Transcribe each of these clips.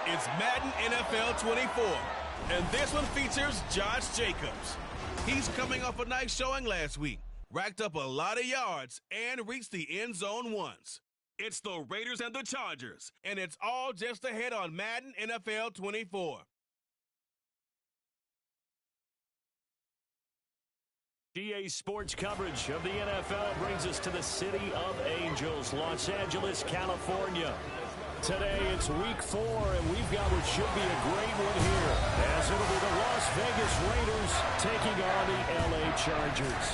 It's Madden NFL 24, and this one features Josh Jacobs. He's coming off a nice showing last week, racked up a lot of yards, and reached the end zone once. It's the Raiders and the Chargers, and it's all just ahead on Madden NFL 24. GA Sports coverage of the NFL brings us to the City of Angels, Los Angeles, California. Today it's week 4, and we've got what should be a great one here, as it'll be the Las Vegas Raiders taking on the LA Chargers.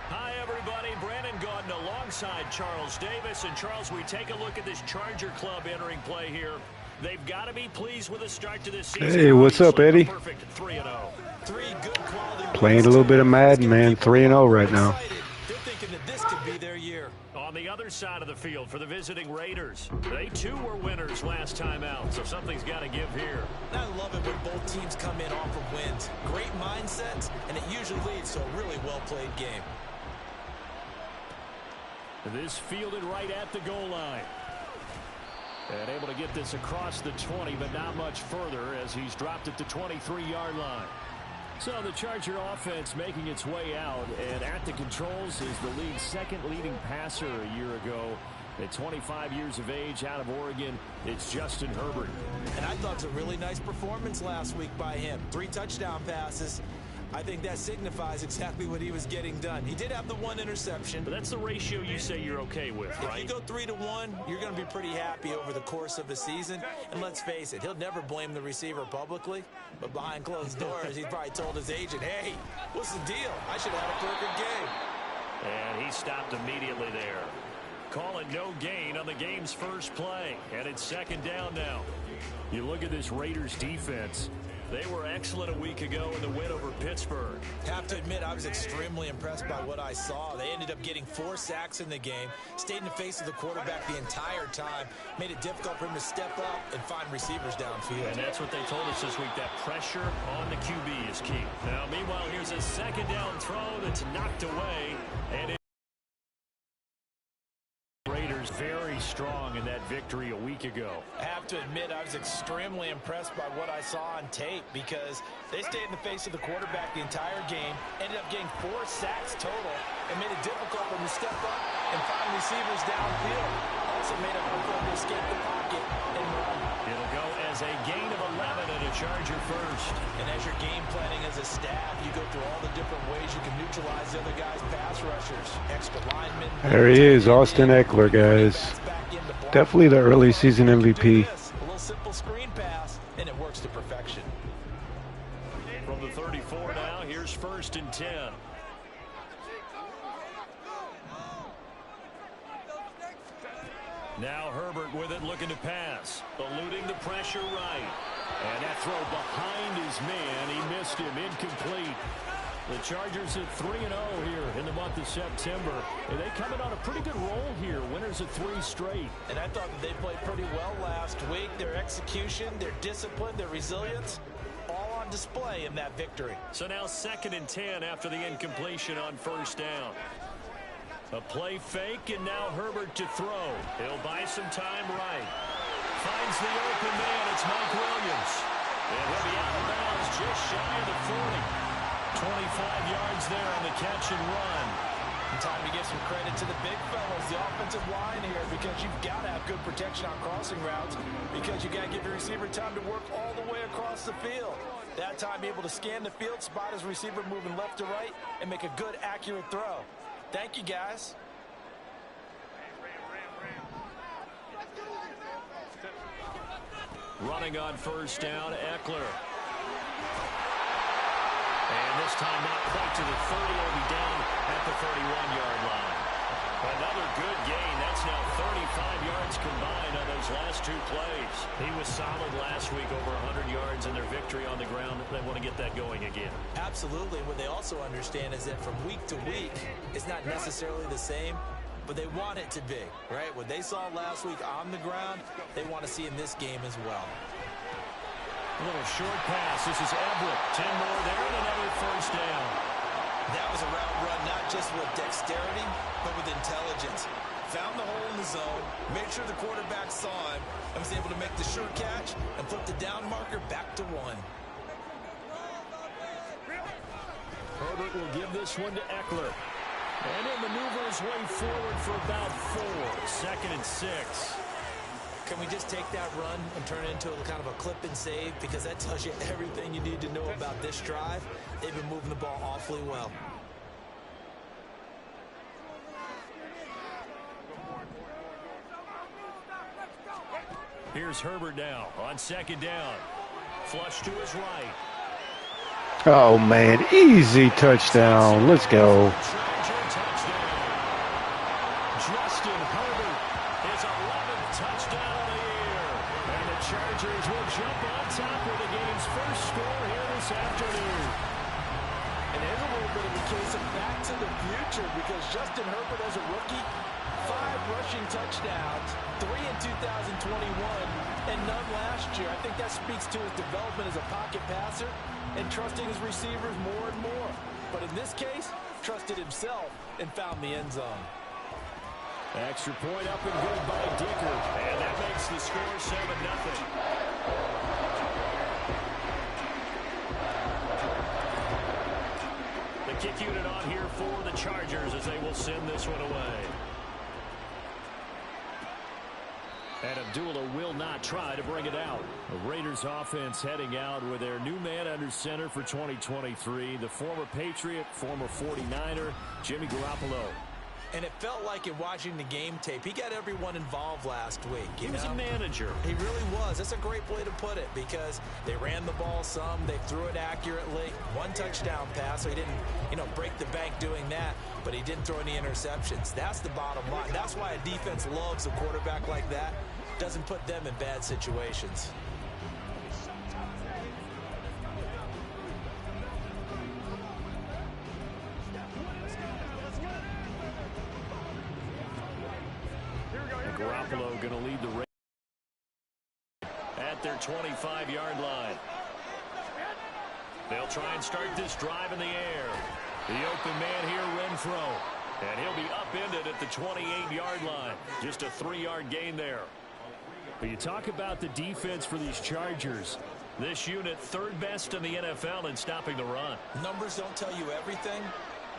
Hi, everybody. Brandon Gaudin alongside Charles Davis. And, Charles, we take a look at this Charger club entering play here. They've got to be pleased with the start to this season. Hey, what's up, Eddie? Perfect 3-0. Playing a little bit of Madden, man. 3-0 right now. They're thinking that this could be their year. On the other side of the field for the visiting Raiders, they too were winners last time out, so something's got to give here. I love it when both teams come in off of wins. Great mindsets, and it usually leads to a really well-played game. This fielded right at the goal line. And able to get this across the 20, but not much further as he's dropped at the 23-yard line. So the Charger offense making its way out, and at the controls is the league's second leading passer a year ago. At 25 years of age, out of Oregon, it's Justin Herbert. And I thought it was a really nice performance last week by him. 3 touchdown passes. I think that signifies exactly what he was getting done. He did have the 1 interception. But that's the ratio you say you're okay with, right? If you go 3-to-1, you're going to be pretty happy over the course of the season. And let's face it, he'll never blame the receiver publicly. But behind closed doors, he probably told his agent, hey, what's the deal? I should have had a perfect game. And he stopped immediately there. Calling no gain on the game's first play. And it's second down now. You look at this Raiders defense. They were excellent a week ago in the win over Pittsburgh. Have to admit, I was extremely impressed by what I saw. They ended up getting 4 sacks in the game, stayed in the face of the quarterback the entire time, made it difficult for him to step up and find receivers downfield. And that's what they told us this week, that pressure on the QB is key. Now, meanwhile, here's a second down throw that's knocked away. And Raiders very strong in that victory a week ago. I have to admit, I was extremely impressed by what I saw on tape because they stayed in the face of the quarterback the entire game, ended up getting 4 sacks total, and made it difficult for them to step up and find receivers downfield. Also made it hard for them to escape the pocket and run. It'll go as a gain of 11 and a Charger first. And as you're game planning as a staff, you go through all the different ways you can neutralize the other guy's pass rushers. Extra linemen. There he is, Austin Ekeler, guys. Definitely the early season MVP. A little simple screen pass, and it works to perfection. From the 34 now, here's 1st and 10. Now Herbert with it, looking to pass. Eluding the pressure right. And that throw behind his man. He missed him. Incomplete. The Chargers at 3-0 here in the month of September. And they coming on a pretty good roll here. Winners of 3 straight. And I thought that they played pretty well last week. Their execution, their discipline, their resilience, all on display in that victory. So now 2nd and 10 after the incompletion on 1st down. A play fake, and now Herbert to throw. He'll buy some time right. Finds the open man. It's Mike Williams. And he'll be out of bounds just shy of the 40. 25 yards there on the catch and run. And time to give some credit to the big fellas, the offensive line here, because you've got to have good protection on crossing routes because you got to give your receiver time to work all the way across the field. That time, be able to scan the field, spot his receiver moving left to right, and make a good, accurate throw. Thank you, guys. Running on 1st down, Ekeler. And this time not quite to the 30, will be down at the 31-yard line. Another good gain. That's now 35 yards combined on those last 2 plays. He was solid last week, over 100 yards in their victory on the ground. They want to get that going again. Absolutely. What they also understand is that from week to week, it's not necessarily the same, but they want it to be, right? What they saw last week on the ground, they want to see in this game as well. A little short pass. This is Everett. 10 more there and another 1st down. That was a route run not just with dexterity, but with intelligence. found the hole in the zone, made sure the quarterback saw him, and was able to make the sure catch and put the down marker back to 1. Herbert will give this one to Eckler. And he'll maneuver his way forward for about 4. 2nd and 6. Can we just take that run and turn it into a kind of a clip and save? Because that tells you everything you need to know about this drive. They've been moving the ball awfully well. Here's Herbert now on 2nd down. Flush to his right. Oh, man. Easy touchdown. Let's go. Justin Herbert, his 11th touchdown of the year. And the Chargers will jump on top of the game's first score here this afternoon. And there's a little bit of a case of back to the future because Justin Herbert as a rookie, 5 rushing touchdowns, 3 in 2021, and none last year. I think that speaks to his development as a pocket passer and trusting his receivers more and more. But in this case, trusted himself and found the end zone. Extra point up and good by Dicker. And that makes the score 7-0. The kick unit on here for the Chargers as they will send this one away. And Abdullah will not try to bring it out. The Raiders offense heading out with their new man under center for 2023, the former Patriot, former 49er, Jimmy Garoppolo. And it felt like in watching the game tape, he got everyone involved last week. He was a manager. He really was. That's a great way to put it because they ran the ball some, they threw it accurately. 1 touchdown pass, so he didn't, break the bank doing that, but he didn't throw any interceptions. That's the bottom line. That's why a defense loves a quarterback like that. Doesn't put them in bad situations. Garoppolo going to lead the Raiders at their 25-yard line. They'll try and start this drive in the air. The open man here, Renfro. And he'll be upended at the 28-yard line. Just a 3-yard gain there. But you talk about the defense for these Chargers. This unit, 3rd best in the NFL in stopping the run. Numbers don't tell you everything,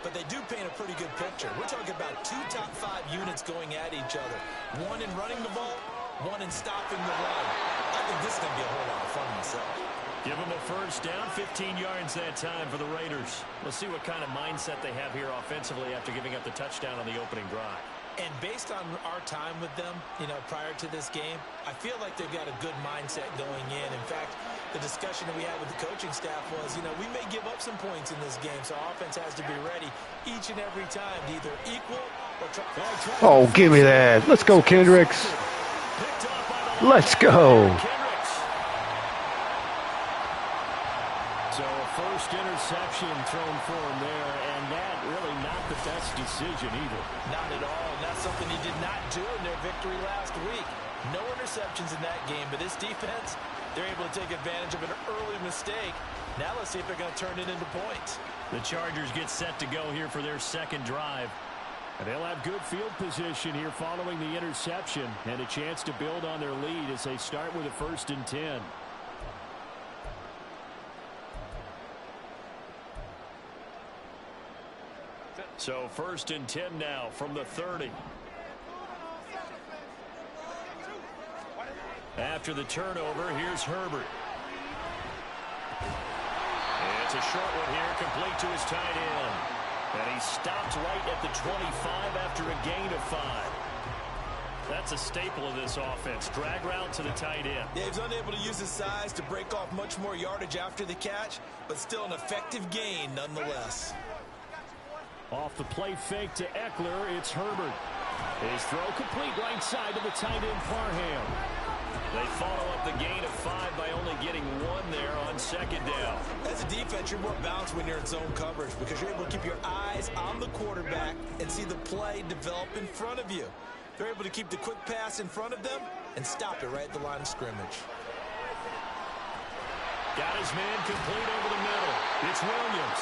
but they do paint a pretty good picture. We're talking about 2 top 5 units going at each other. 1 in running the ball, 1 in stopping the run. I think this is going to be a whole lot of fun myself. Give them a first down, 15 yards that time for the Raiders. Let's see what kind of mindset they have here offensively after giving up the touchdown on the opening drive. And based on our time with them, prior to this game, I feel like they've got a good mindset going in. In fact, the discussion that we had with the coaching staff was, we may give up some points in this game, so our offense has to be ready each and every time to either equal or try. Oh, give me that. Let's go, Kendricks. Let's go. So a first interception thrown for him there, and that really not the best decision either. Not at all, and that's something he did not do in their victory last week. No interceptions in that game, but this defense, they're able to take advantage of an early mistake. Now let's see if they're going to turn it into points. The Chargers get set to go here for their second drive. And they'll have good field position here following the interception and a chance to build on their lead as they start with a 1st and 10. So 1st and 10 now from the 30. After the turnover, here's Herbert. It's a short one here, complete to his tight end. And he stopped right at the 25 after a gain of 5. That's a staple of this offense. Drag route to the tight end. Yeah, he's unable to use his size to break off much more yardage after the catch, but still an effective gain nonetheless. Off the play fake to Eckler, it's Herbert. His throw complete right side to the tight end Parham. They follow up the gain of 5 by only getting 1 there on 2nd down. As a defense, you're more balanced when you're in zone coverage because you're able to keep your eyes on the quarterback and see the play develop in front of you. They're able to keep the quick pass in front of them and stop it right at the line of scrimmage. Got his man complete over the middle. It's Williams.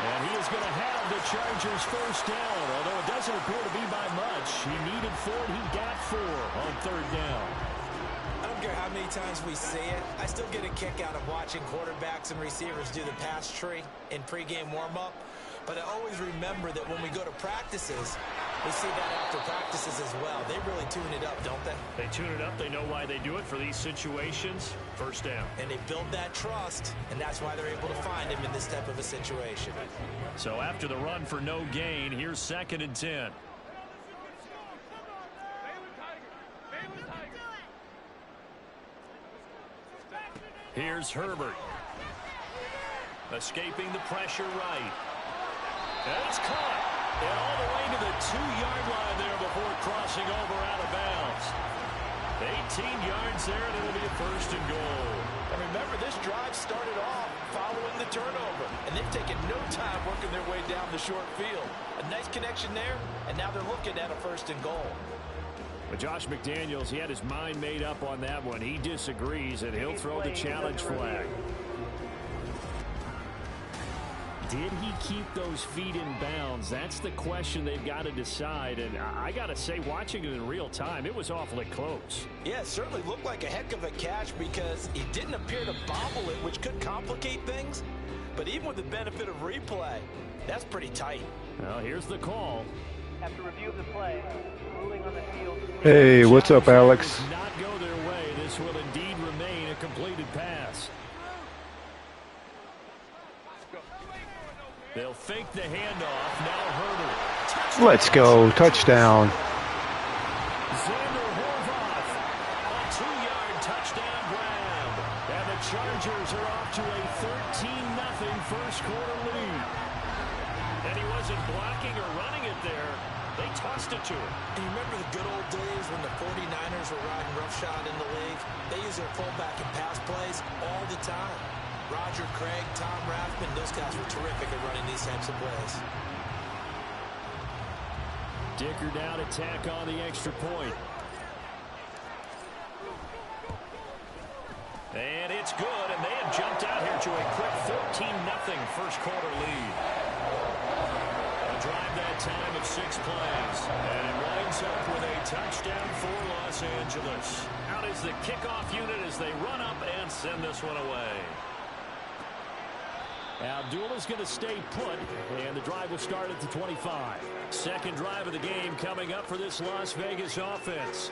And he is going to have the Chargers first down, although it doesn't appear to be by much. He needed 4, and he got 4 on third down. I don't care how many times we see it. I still get a kick out of watching quarterbacks and receivers do the pass tree in pregame warm-up. But I always remember that when we go to practices, we see that after practices as well. They really tune it up, don't they? They tune it up. They know why they do it for these situations. First down. And they build that trust, and that's why they're able to find him in this type of a situation. So after the run for no gain, here's 2nd and 10. Here's Herbert. Escaping the pressure right. And it's caught. And all the way to the 2-yard line there before crossing over out of bounds. 18 yards there, and it'll be a 1st and goal. And remember, this drive started off following the turnover. And they've taken no time working their way down the short field. A nice connection there, and now they're looking at a 1st and goal. But Josh McDaniels, he had his mind made up on that one. He disagrees, and he'll throw the challenge flag. Did he keep those feet in bounds? That's the question they've got to decide. And I got to say, watching it in real time, it was awfully close. Yeah, it certainly looked like a heck of a catch because he didn't appear to bobble it, which could complicate things. But even with the benefit of replay, that's pretty tight. Well, here's the call. After review of the play, ruling on the field. Hey, what's up, Alex? Does not go their way. This will indeed remain a completed pass. They'll fake the handoff. Now Herbert. Touchdown. Let's go. Touchdown. Xander Horvath. A 2-yard touchdown grab. And the Chargers are off to a 13-0 first quarter lead. And he wasn't blocking or running it there. They tossed it to him. And you remember the good old days when the 49ers were riding roughshod in the league? They use their fullback in pass plays all the time. Roger Craig, Tom Rathman, those guys were terrific at running these types of plays. Dicker down to tack on the extra point. And it's good, and they have jumped out here to a quick 13-0 first quarter lead. A drive that time of 6 plays, and it winds up with a touchdown for Los Angeles. Out is the kickoff unit as they run up and send this one away. Abdullah's going to stay put, and the drive will start at the 25. Second drive of the game coming up for this Las Vegas offense.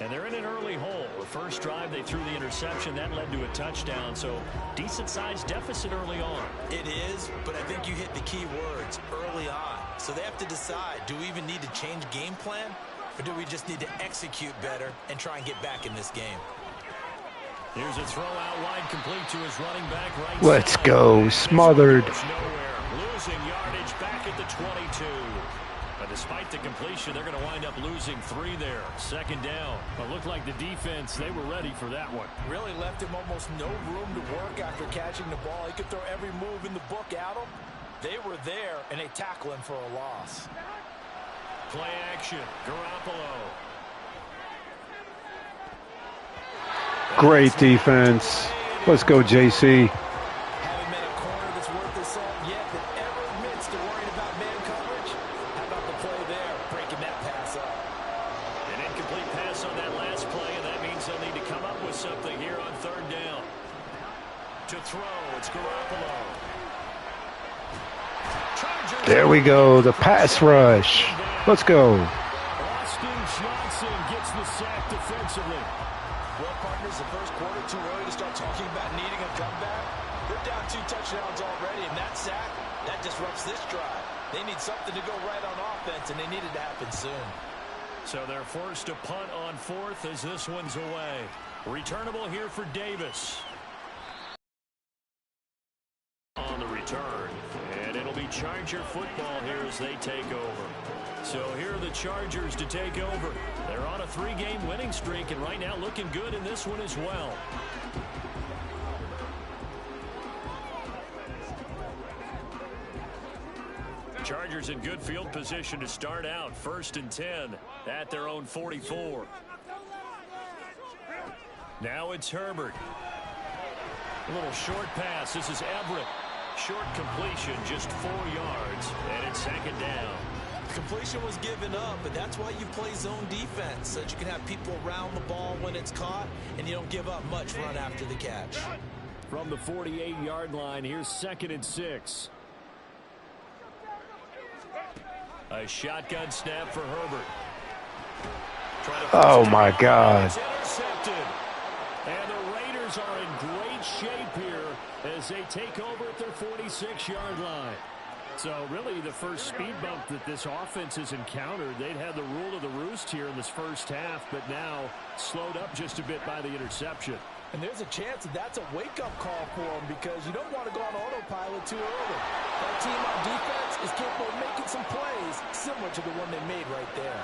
And they're in an early hole. The first drive, they threw the interception. That led to a touchdown, so decent-sized deficit early on. It is, but I think you hit the key words, early on. So they have to decide, do we even need to change game plan, or do we just need to execute better and try and get back in this game? Here's a throw out wide, complete to his running back right Let's side. go. Smothered. Nowhere. Losing yardage back at the 22. But despite the completion, they're going to wind up losing 3 there. Second down. It looked like the defense, they were ready for that one. Really left him almost no room to work after catching the ball. He could throw every move in the book at him. They were there, and they tackle him for a loss. Play action. Garoppolo. Great defense. Let's go, JC. Haven't met a corner that's worth his salt yet that ever admits to worrying about man coverage. How about the play there, breaking that pass up? An incomplete pass on that last play, and that means they'll need to come up with something here on third down. To throw, it's Garoppolo. Chargers. There we go. The pass rush. Let's go. Austin Johnson gets the sack defensively. Well, partners, the first quarter, too early to start talking about needing a comeback. They're down 2 touchdowns already, and that sack, that disrupts this drive. They need something to go right on offense, and they need it to happen soon. So they're forced to punt on 4th as this one's away. Returnable here for Davis. On the return, and it'll be Charger football here as they take over. So here are the Chargers to take over. They're on a 3-game winning streak, and right now looking good in this one as well. Chargers in good field position to start out. 1st and 10 at their own 44. Now it's Herbert. A little short pass. This is Everett. Short completion, just 4 yards, and it's second down. Completion was given up, but that's why you play zone defense, so that you can have people around the ball when it's caught, and you don't give up much run after the catch. From the 48-yard line, here's 2nd and 6. A shotgun snap for Herbert. Oh, my God. It's intercepted. And the Raiders are in great shape here as they take over at their 46-yard line. So really the first speed bump that this offense has encountered, they'd had the rule of the roost here in this first half, but now slowed up just a bit by the interception. And there's a chance that that's a wake-up call for them because you don't want to go on autopilot too early. That team on defense is capable of making some plays similar to the one they made right there.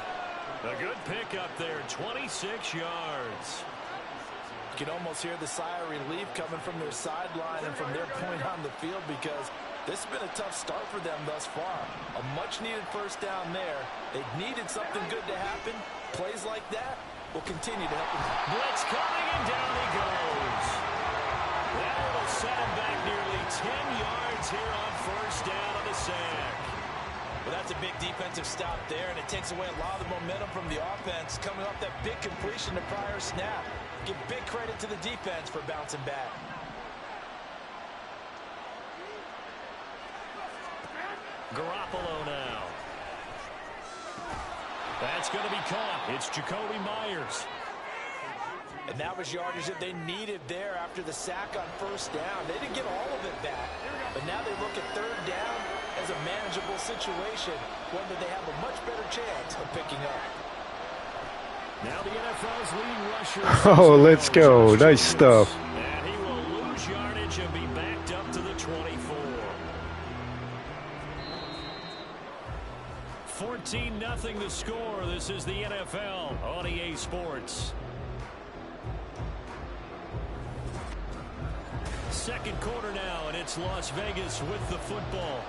A good pickup there, 26 yards. You can almost hear the sigh of relief coming from their sideline and from their point on the field because this has been a tough start for them thus far. A much-needed first down there. They needed something good to happen. Plays like that will continue to help them. Blitz coming, and down he goes. That will set him back nearly 10 yards here on first down on the sack. Well, that's a big defensive stop there, and it takes away a lot of the momentum from the offense coming off that big completion the prior snap. Give big credit to the defense for bouncing back. Garoppolo now. That's going to be caught. It's Jacoby Myers. And that was yardage that they needed there after the sack on first down. They didn't get all of it back, but now they look at third down as a manageable situation, one that they have a much better chance of picking up. Now the NFL's leading rusher. Oh, let's go. Nice stuff. And he will lose yardage and be backed up to the 24. 14-0 the score. This is the NFL on EA Sports. Second quarter now, and it's Las Vegas with the football.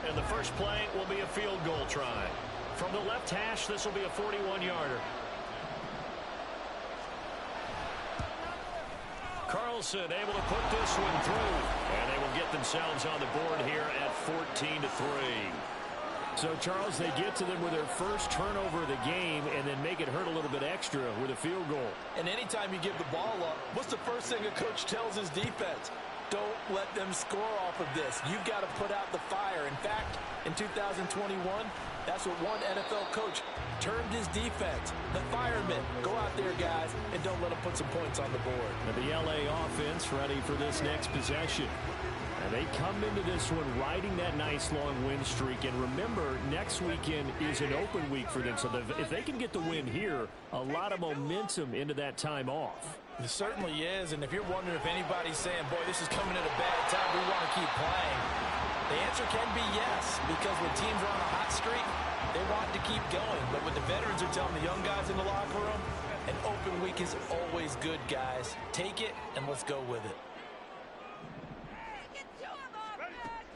And the first play will be a field goal try. From the left hash, this will be a 41-yarder. Carlson able to put this one through. And they will get themselves on the board here at 14-3. So, Charles, they get to them with their first turnover of the game and then make it hurt a little bit extra with a field goal. And anytime you give the ball up, what's the first thing a coach tells his defense? Don't let them score off of this. You've got to put out the fire. In fact, in 2021, that's what one NFL coach termed his defense. The firemen. Go out there, guys, and don't let them put some points on the board. And the LA offense ready for this next possession. And they come into this one riding that nice long win streak. And remember, next weekend is an open week for them. So if they can get the win here, a lot of momentum into that time off. It certainly is. And if you're wondering if anybody's saying, boy, this is coming at a bad time, we want to keep playing, the answer can be yes. Because when teams are on a hot streak, they want to keep going. But what the veterans are telling the young guys in the locker room, an open week is always good, guys. Take it and let's go with it.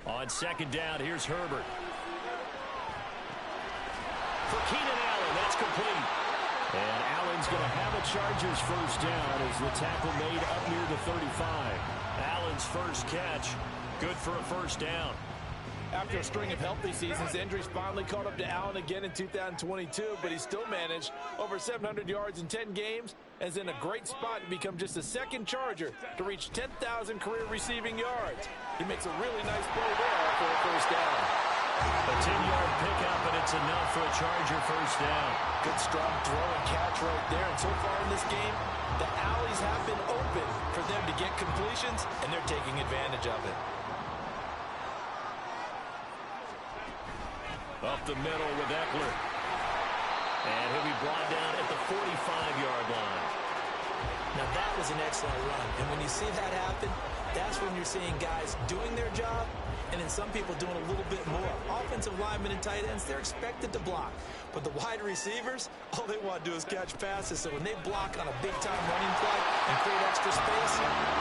On second down, here's Herbert. For Keenan Allen, that's complete. And Allen's going to have a Chargers first down as the tackle made up near the 35. Allen's first catch, good for a first down. After a string of healthy seasons, injuries finally caught up to Allen again in 2022, but he still managed over 700 yards in 10 games and is in a great spot to become just the second Charger to reach 10,000 career receiving yards. He makes a really nice play there for a first down. A 10-yard pickup, and it's enough for a Charger first down. Good strong throw and catch right there, and so far in this game, the alleys have been open for them to get completions, and they're taking advantage of it. Up the middle with Eckler. And he'll be brought down at the 45-yard line. Now that was an excellent run. And when you see that happen, that's when you're seeing guys doing their job and then some people doing a little bit more. Offensive linemen and tight ends, they're expected to block. But the wide receivers, all they want to do is catch passes. So when they block on a big-time running play and create extra space,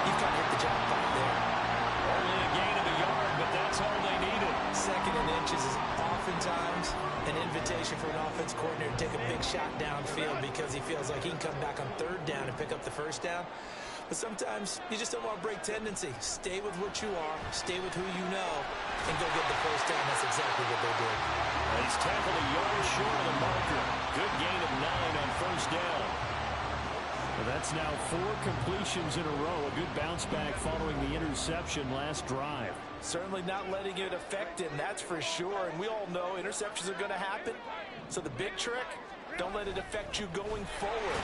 you've got to hit the jackpot there. Only a gain of a yard, but that's all they needed. Second and inches is oftentimes an invitation for an offense coordinator to take a big shot downfield because he feels like he can come back on third down and pick up the first down. But sometimes you just don't want to break tendency. Stay with what you are, stay with who you know, and go get the first down. That's exactly what they did. He's tackled a yard short of the marker. Good gain of 9 on first down. Well, that's now 4 completions in a row. A good bounce back following the interception last drive. Certainly not letting it affect him, that's for sure. And we all know interceptions are going to happen. So the big trick, don't let it affect you going forward.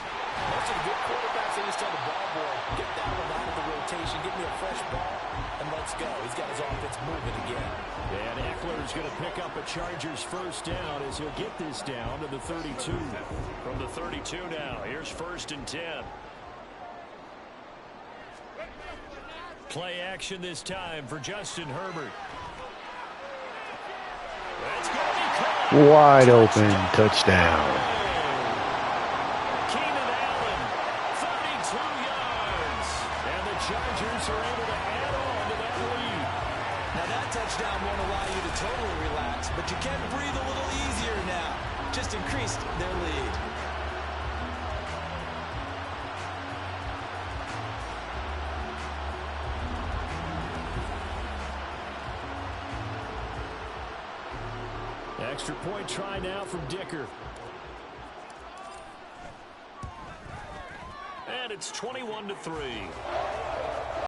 Most of the good quarterbacks, they just tell the ball boy, get that one out of the rotation, give me a fresh ball, and let's go. He's got his offense moving again. And Eckler's going to pick up a Chargers first down as he'll get this down to the 32. From the 32 now, here's 1st and 10. Play action this time for Justin Herbert. That's going to be caught. Wide open touchdown. Keenan Allen, 32 yards. And the Chargers are able to add on to that lead. Now that touchdown won't allow you to totally relax, but you can breathe a little easier now. Just increased their lead. Extra point try now from Dicker. And it's 21-3.